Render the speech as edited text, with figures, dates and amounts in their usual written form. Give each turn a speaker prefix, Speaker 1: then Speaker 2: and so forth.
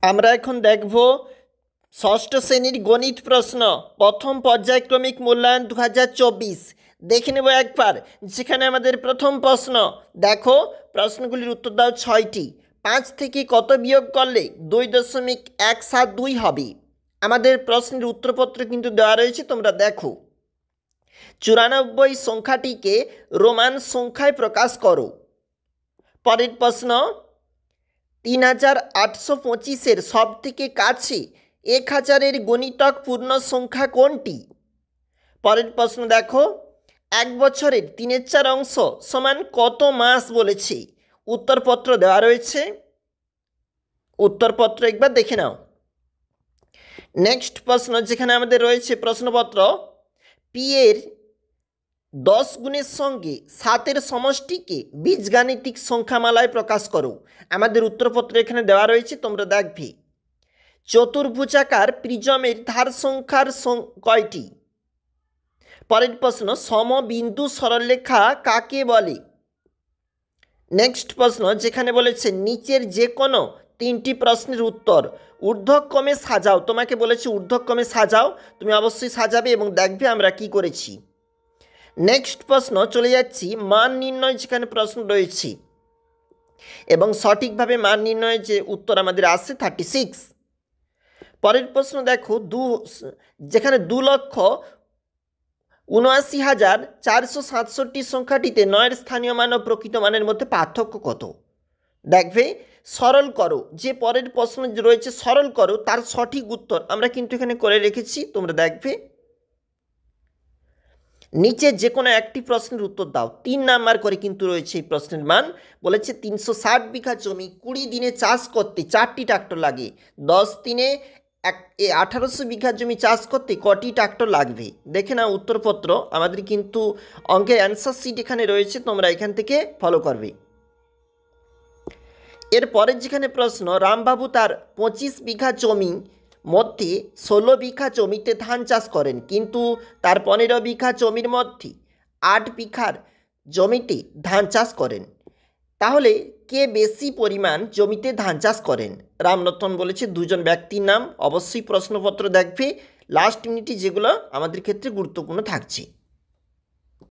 Speaker 1: আমরা এখন দেখব ষষ্ঠ শ্রেণীর গণিত প্রশ্ন প্রথম পর্যায়ক্রমিক মূল্যায়ন 2024। দেখে নেব একবার। যেখানে আমাদের প্রথম প্রশ্ন, দেখো প্রশ্নগুলির উত্তর দাও 6টি। 5 থেকে কত বিয়োগ করলে 2.172 হবে? আমাদের প্রশ্নের উত্তরপত্র কিন্তু দেওয়া রয়েছে, তোমরা দেখো। 94 সংখ্যাটিকে রোমান সংখ্যায় প্রকাশ করো। পরের প্রশ্ন, 3825 সব থেকে কাছে 1000 গণিতক পূর্ণ সংখ্যা কোনটি? পরের প্রশ্ন দেখো, 1 বছরের 3/4 অংশ সমান কত মাস বলেছে? উত্তরপত্র দেওয়া রয়েছে, উত্তরপত্র একবার দেখে নাও। নেক্সট প্রশ্ন, যেখানে আমাদের রয়েছে প্রশ্নপত্র, পি এর 10 গুণের সঙ্গে 7-এর সমষ্টিকে বীজগাণিতিক সংখ্যামালায় প্রকাশ করো। আমাদের উত্তরপত্র এখানে দেওয়া রয়েছে, তোমরা দেখবে। চতুর্ভুজাকার প্রিজমের ধার সংখ্যার কয়টি? পরের প্রশ্ন, সমবিন্দু সরলরেখা কাকে বলে? নেক্সট প্রশ্ন, যেখানে বলেছে নিচের যে কোনো 3টি প্রশ্নের উত্তর ঊর্ধ্বক্রমে সাজাও। তোমাকে বলেছে ঊর্ধ্বক্রমে সাজাও, তুমি অবশ্যই সাজাবে এবং দেখবে আমরা কি করেছি। নেক্সট প্রশ্ন, চলে যাচ্ছি মান নির্ণয়, যেখানে প্রশ্ন রয়েছে এবং সঠিকভাবে মান নির্ণয়ের যে উত্তর আমাদের আসছে 36। পরের প্রশ্ন দেখো, যেখানে 2,79,467 সংখ্যাটিতে 9-এর স্থানীয় মান ও প্রকৃত মানের মধ্যে পার্থক্য কত? দেখবে, সরল করো। যে পরের প্রশ্ন রয়েছে সরল করো, তার সঠিক উত্তর আমরা কিন্তু এখানে করে রেখেছি, তোমরা দেখবে। নিচে যে কোনো একটি প্রশ্নের উত্তর দাও। 3 নাম্বার করে কিন্তু রয়েছে এই প্রশ্নের মান। বলেছে 360 বিঘা জমি 20 দিনে চাষ করতে 4টি ট্রাক্টর লাগে। 10 দিনে 1800 বিঘা জমি চাষ করতে কটি ট্রাক্টর লাগবে? দেখে নাও উত্তরপত্র। আমাদের কিন্তু অঙ্কের অ্যান্সার শিট এখানে রয়েছে, তোমরা এখান থেকে ফলো করবে। এরপরের যেখানে প্রশ্ন, রামবাবু তার 25 বিঘা জমি মধ্যে 16 বিঘা জমিতে ধান চাষ করেন, কিন্তু তার 15 বিঘা জমির মধ্যে 8 বিঘার জমিতে ধান চাষ করেন। তাহলে কে বেশি পরিমাণ জমিতে ধান চাষ করেন? রামরতন বলেছে দুজন ব্যক্তির নাম। অবশ্যই প্রশ্নপত্র দেখবে, লাস্ট মিনিটে যেগুলো আমাদের ক্ষেত্রে গুরুত্বপূর্ণ থাকছে।